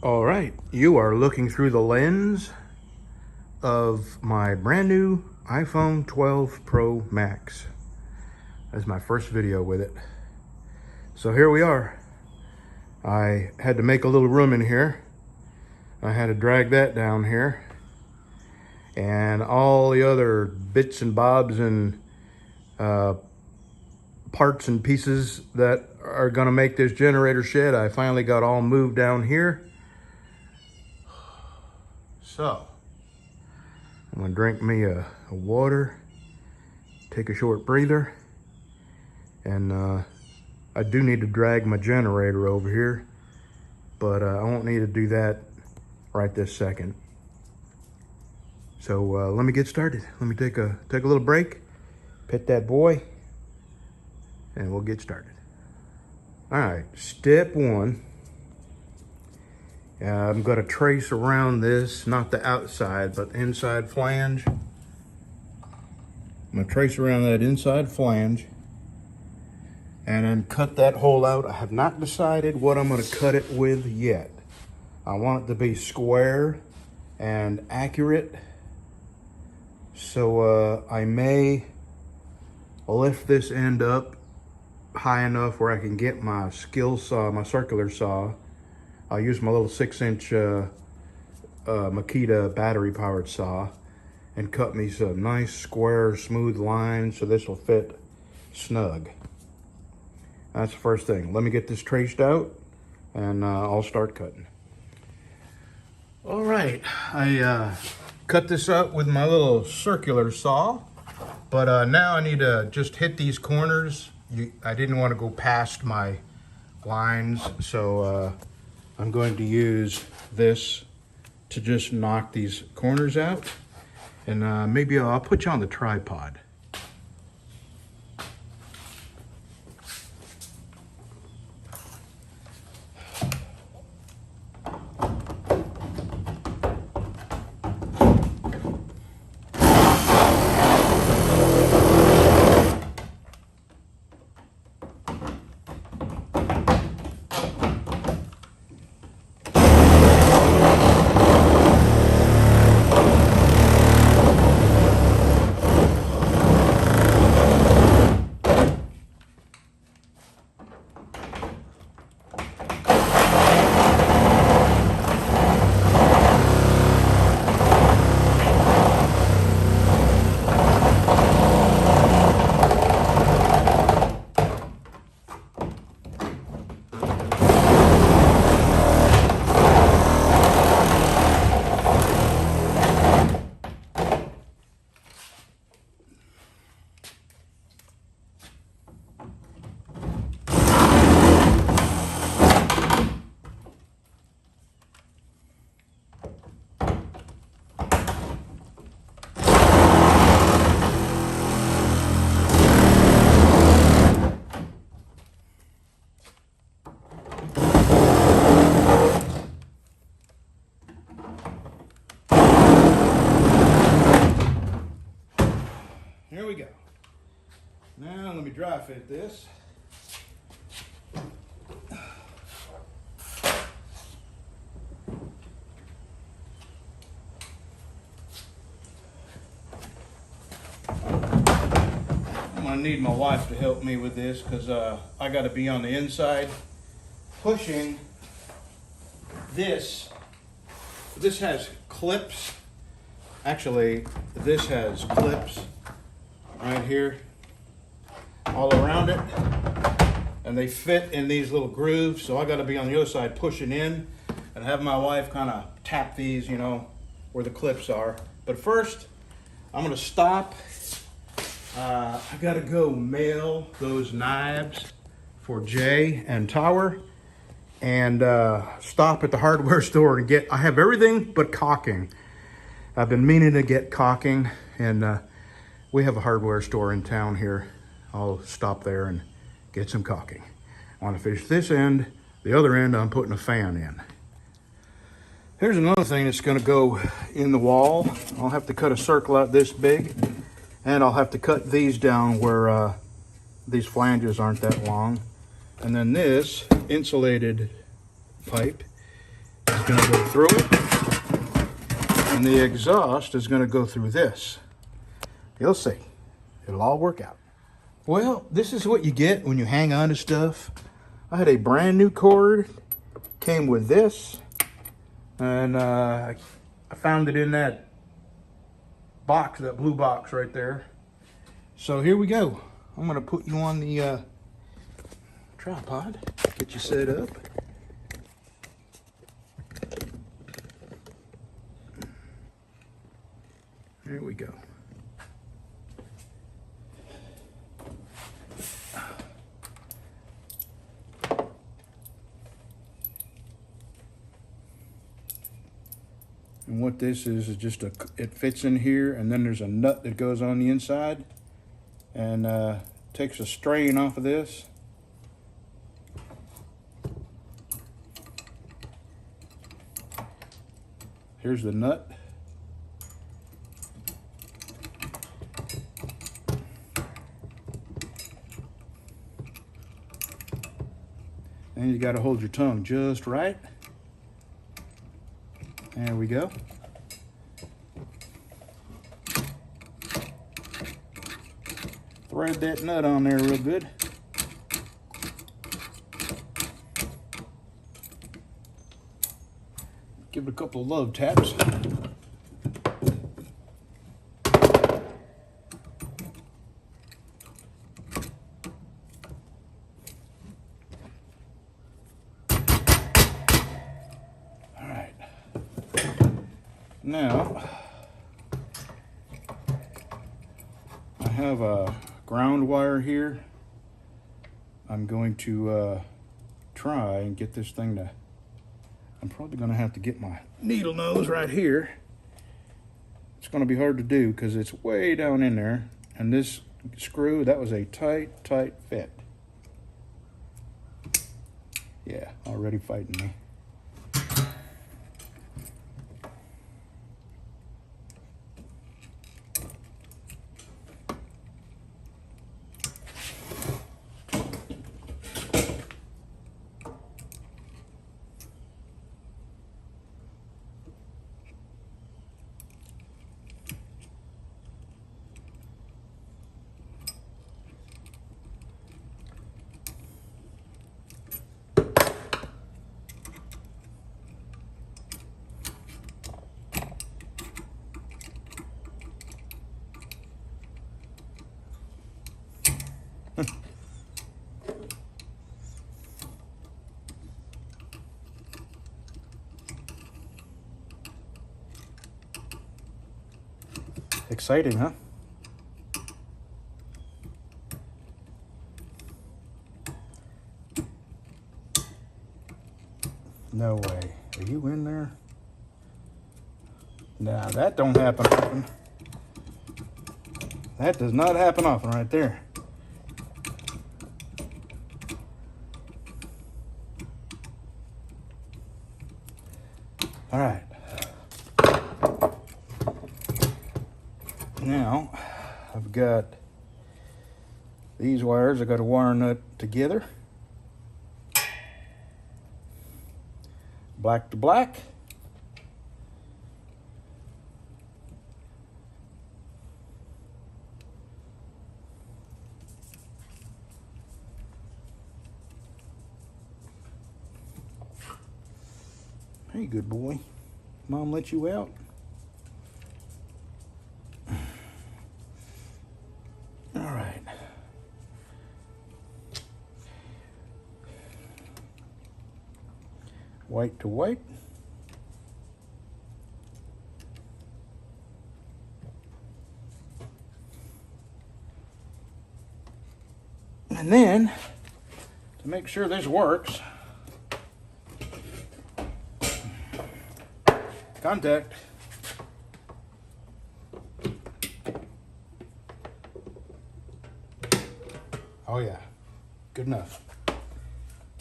All right, you are looking through the lens of my brand new iPhone 12 Pro Max. That's my first video with it. So here we are. I had to make a little room in here. I had to drag that down here. And all the other bits and bobs and parts and pieces that are gonna make this generator shed, I finally got all moved down here. So, I'm gonna drink me a water, take a short breather, and I do need to drag my generator over here, but I won't need to do that right this second. So let me get started. Let me take a little break, pet that boy, and we'll get started. All right, step one. I'm going to trace around this, not the outside, but inside flange. I'm going to trace around that inside flange and then cut that hole out. I have not decided what I'm going to cut it with yet. I want it to be square and accurate. So I may lift this end up high enough where I can get my skill saw, my circular saw. I'll use my little 6-inch Makita battery-powered saw and cut me some nice square, smooth lines so this will fit snug. That's the first thing. Let me get this traced out and I'll start cutting. All right, I cut this out with my little circular saw, but now I need to just hit these corners. I didn't want to go past my lines, so I'm going to use this to just knock these corners out, and maybe I'll put you on the tripod. Here we go. Now let me dry fit this. I'm gonna need my wife to help me with this because I gotta be on the inside pushing this. This has clips. Actually, this has clips right here all around it, and they fit in these little grooves, so I got to be on the other side pushing in and have my wife kind of tap these, you know, where the clips are. But first I'm going to stop. I got to go mail those knives for Jay and Tower, and stop at the hardware store and get, I have everything but caulking. I've been meaning to get caulking, and we have a hardware store in town here. I'll stop there and get some caulking. I want to finish this end. The other end, I'm putting a fan in. Here's another thing that's going to go in the wall. I'll have to cut a circle out this big, and I'll have to cut these down where these flanges aren't that long. And then this insulated pipe is going to go through it, and the exhaust is going to go through this. You'll see. It'll all work out. Well, this is what you get when you hang on to stuff. I had a brand new cord, came with this, and I found it in that box, that blue box right there. So here we go. I'm going to put you on the tripod, get you set up. There we go. And what this is just it fits in here, and then there's a nut that goes on the inside and takes a strain off of this. Here's the nut. And you got to hold your tongue just right. There we go. Thread that nut on there real good. Give it a couple of love taps. All right. Now, I have a ground wire here. I'm going to try and get this thing to, I'm probably going to have to get my needle nose right here. It's going to be hard to do because it's way down in there. And this screw, that was a tight fit. Yeah, already fighting me. Exciting, huh? No way. Are you in there? Nah, that don't happen often. That does not happen often right there. All right. Now, I've got these wires. I got to wire nut together. Black to black. Hey, good boy. Mom let you out? All right. White to white. And then, to make sure this works, contact. Oh yeah, good enough.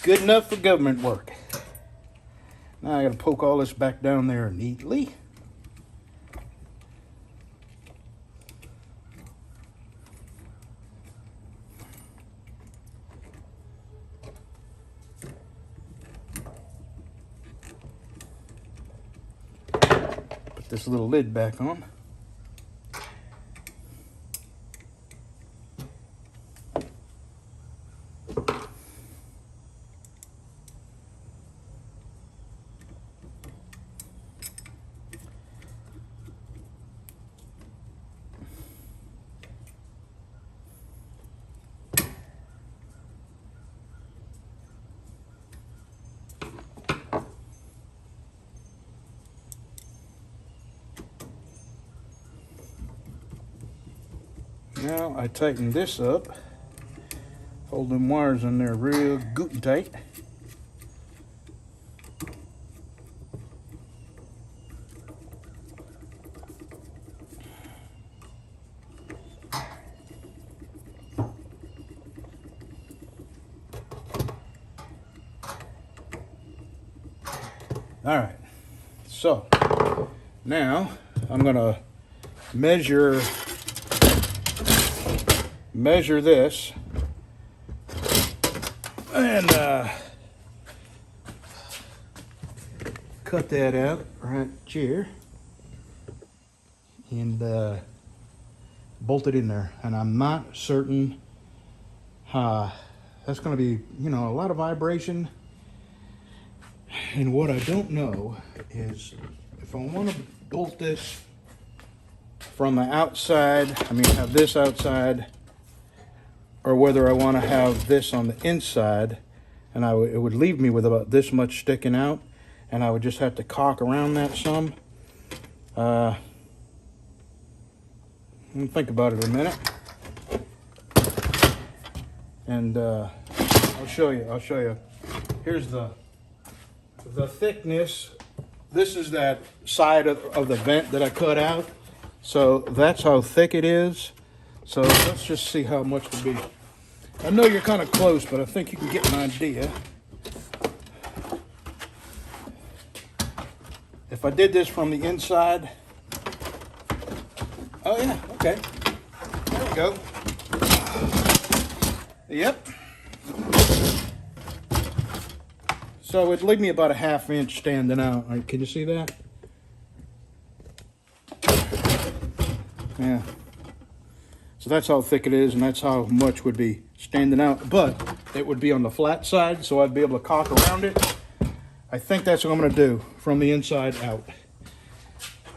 Good enough for government work. Now I gotta poke all this back down there neatly. this little lid back on. Now I tighten this up, hold them wires in there real good and tight. All right, so now I'm gonna measure this and cut that out right here and bolt it in there. And I'm not certain that's going to be, you know, a lot of vibration. And what I don't know is if I want to bolt this from the outside, I mean have this outside, or whether I want to have this on the inside, and it would leave me with about this much sticking out, and I would just have to caulk around that some. Let me think about it a minute, and I'll show you. Here's the thickness. This is that side of the vent that I cut out, so that's how thick it is. So let's just see how much would be. I know you're kind of close, but I think you can get an idea. If I did this from the inside, oh yeah, okay, there we go. Yep. So it'd leave me about a 1/2 inch standing out. All right, can you see that? Yeah. So that's how thick it is, and that's how much would be standing out. But it would be on the flat side, so I'd be able to caulk around it. I think that's what I'm going to do from the inside out.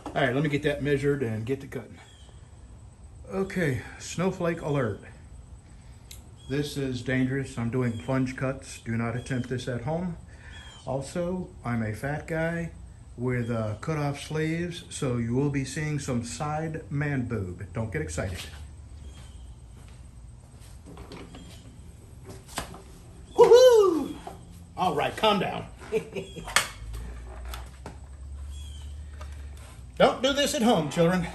All right, let me get that measured and get to cutting. Okay, snowflake alert. This is dangerous. I'm doing plunge cuts. Do not attempt this at home. Also, I'm a fat guy with cut off sleeves, so you will be seeing some side man boob. Don't get excited. Woohoo! All right, calm down. Don't do this at home, children.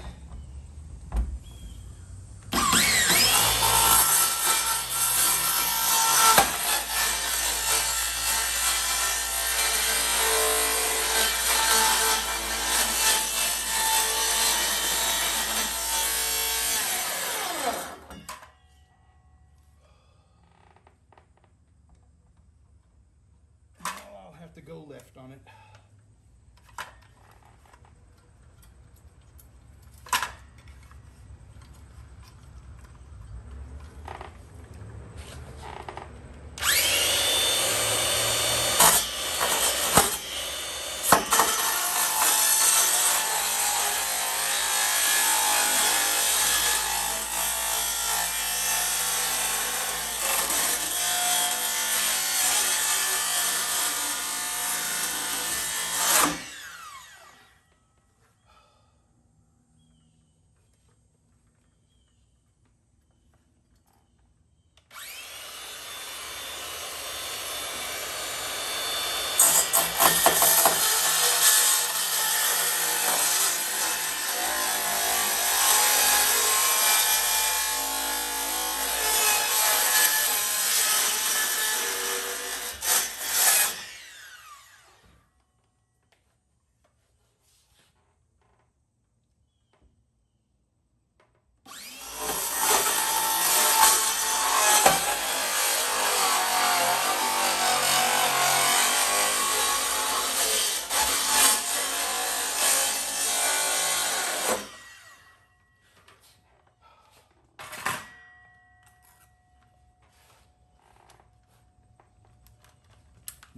I'll have to go left on it.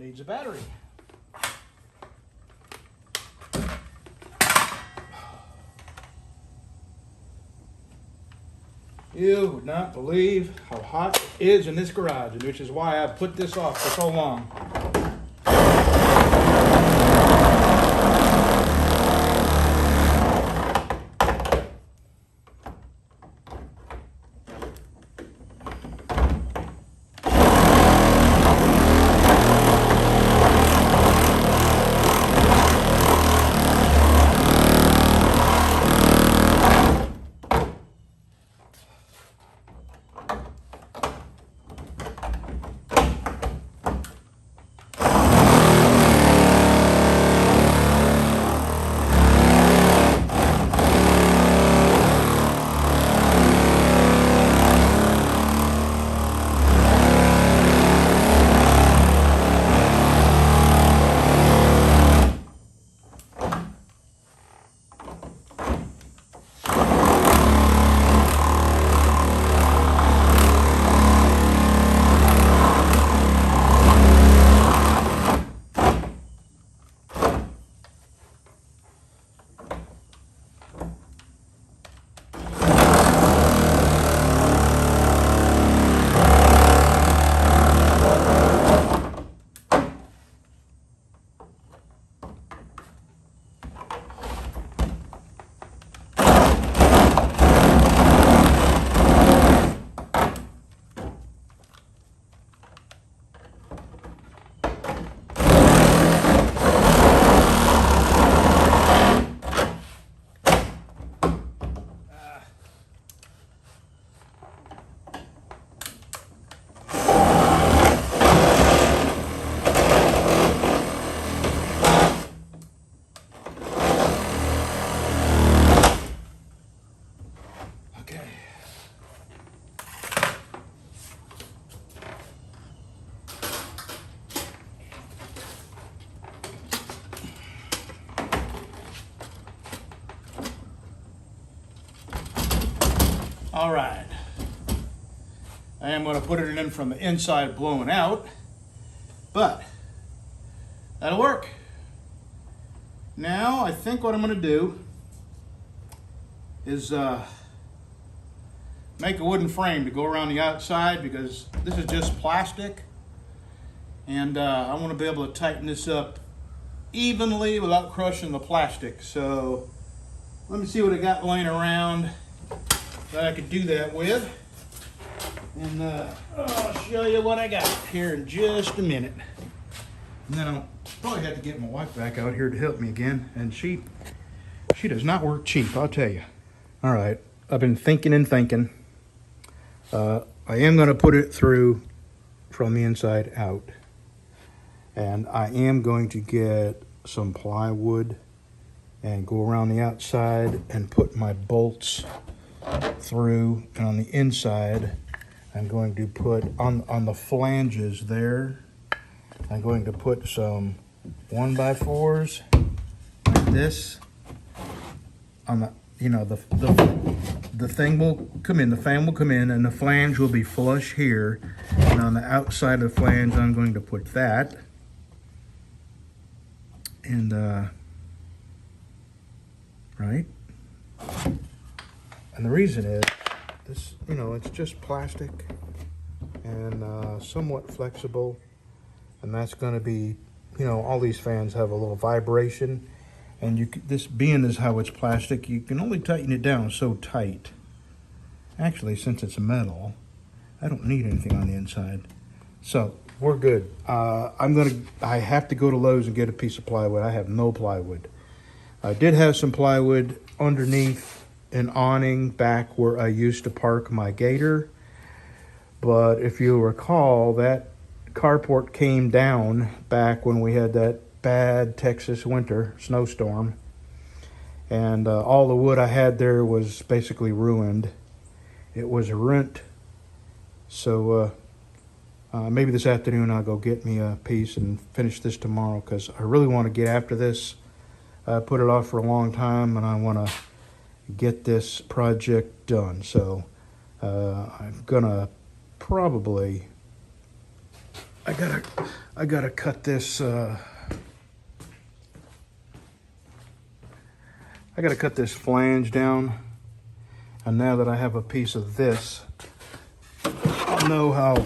needs a battery. You would not believe how hot it is in this garage, which is why I've put this off for so long. All right, I am going to put it in from the inside blowing out, but that'll work. Now I think what I'm going to do is make a wooden frame to go around the outside, because this is just plastic, and I want to be able to tighten this up evenly without crushing the plastic. So let me see what I got laying around that I could do that with, and I'll show you what I got here in just a minute. And then I'll probably have to get my wife back out here to help me again, and she does not work cheap, I'll tell you. All right, I've been thinking and thinking. I am going to put it through from the inside out, and I am going to get some plywood and go around the outside and put my bolts through, and on the inside I'm going to put on the flanges there, I'm going to put some 1x4s like this on the, you know, the thing will come in, the fan will come in, and the flange will be flush here, and on the outside of the flange I'm going to put that, and right. And the reason is, this, you know, it's just plastic and somewhat flexible, and that's going to be, you know, all these fans have a little vibration, and this being is how it's plastic, you can only tighten it down so tight. Actually, since it's metal, I don't need anything on the inside, so we're good. I have to go to Lowe's and get a piece of plywood. I have no plywood. I did have some plywood underneath an awning back where I used to park my gator, but if you recall, that carport came down back when we had that bad Texas winter snowstorm, and all the wood I had there was basically ruined. It was rent. So maybe this afternoon I'll go get me a piece and finish this tomorrow, because I really want to get after this. I put it off for a long time, and I want to get this project done. So I'm gonna probably I gotta cut this. I gotta cut this flange down, and now that I have a piece of this, I'll know how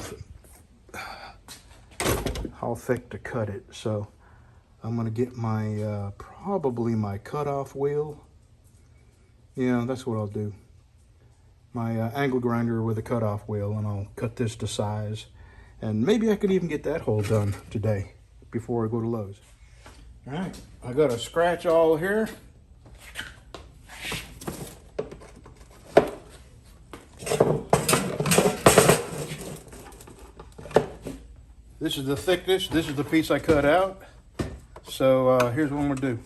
thick to cut it. So I'm gonna get my probably my cutoff wheel. Yeah, that's what I'll do. My angle grinder with a cutoff wheel, and I'll cut this to size. And maybe I could even get that hole done today before I go to Lowe's. All right, I got a scratch awl here. This is the thickness. This is the piece I cut out. So here's what I'm gonna do.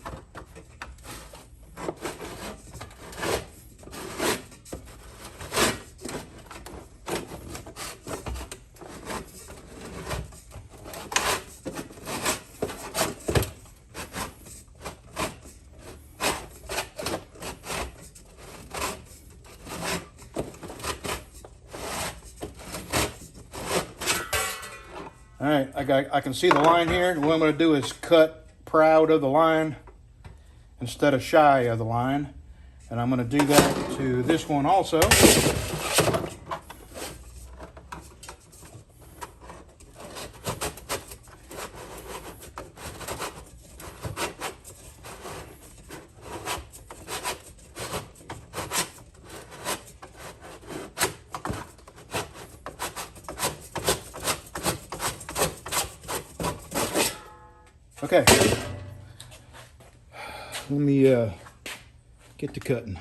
All right, I can see the line here. What I'm going to do is cut proud of the line instead of shy of the line. And I'm going to do that to this one also. Okay, let me get to cutting.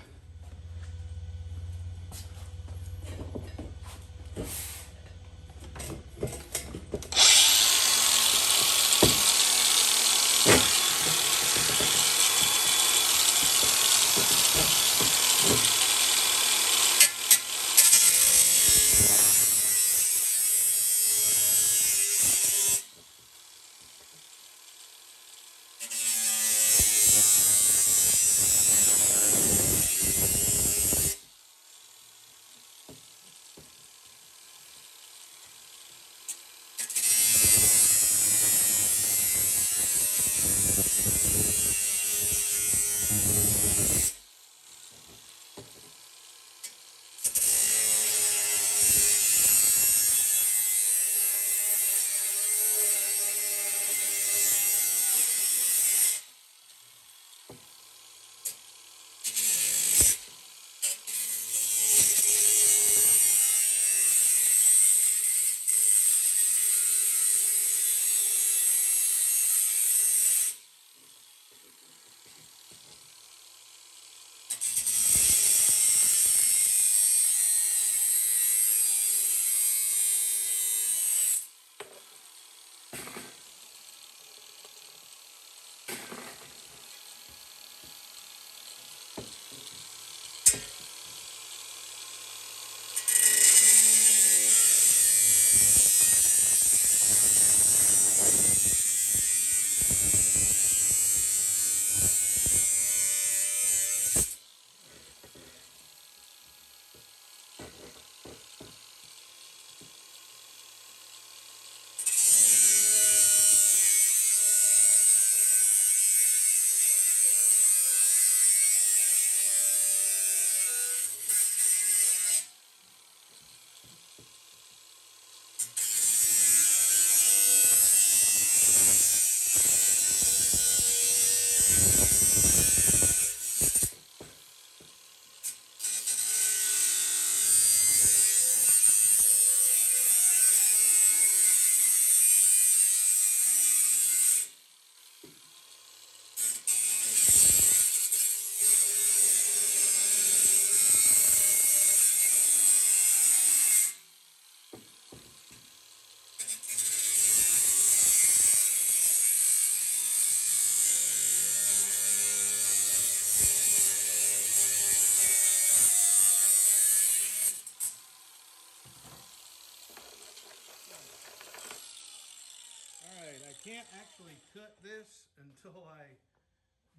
Can't actually cut this until I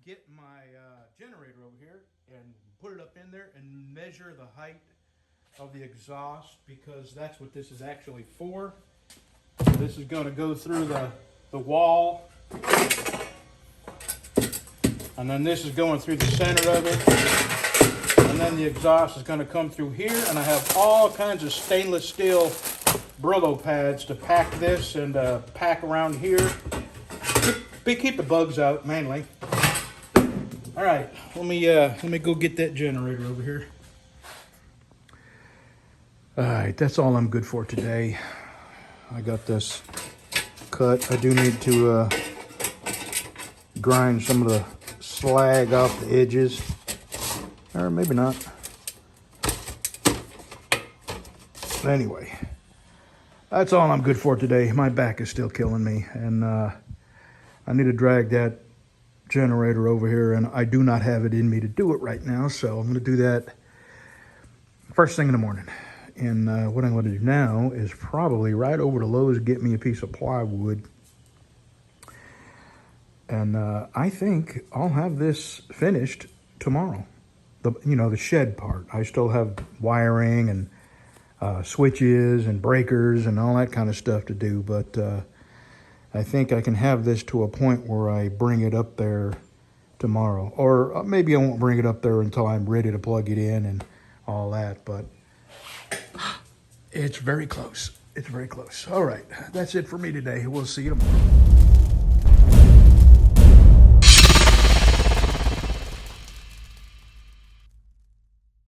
get my generator over here and put it up in there and measure the height of the exhaust, because that's what this is actually for. This is going to go through the wall. And then this is going through the center of it. And then the exhaust is going to come through here. And I have all kinds of stainless steel Brillo pads to pack this and pack around here. Keep the bugs out mainly. All right, let me go get that generator over here. All right, that's all I'm good for today. I got this cut. I do need to grind some of the slag off the edges, or maybe not. But anyway, that's all I'm good for today. My back is still killing me, and I need to drag that generator over here, and I do not have it in me to do it right now, so I'm going to do that first thing in the morning. And what I'm going to do now is probably right over to Lowe's, get me a piece of plywood, and I think I'll have this finished tomorrow. The shed part. I still have wiring and switches and breakers and all that kind of stuff to do, but I think I can have this to a point where I bring it up there tomorrow. Or maybe I won't bring it up there until I'm ready to plug it in and all that, but it's very close. It's very close. All right, that's it for me today. We'll see you tomorrow.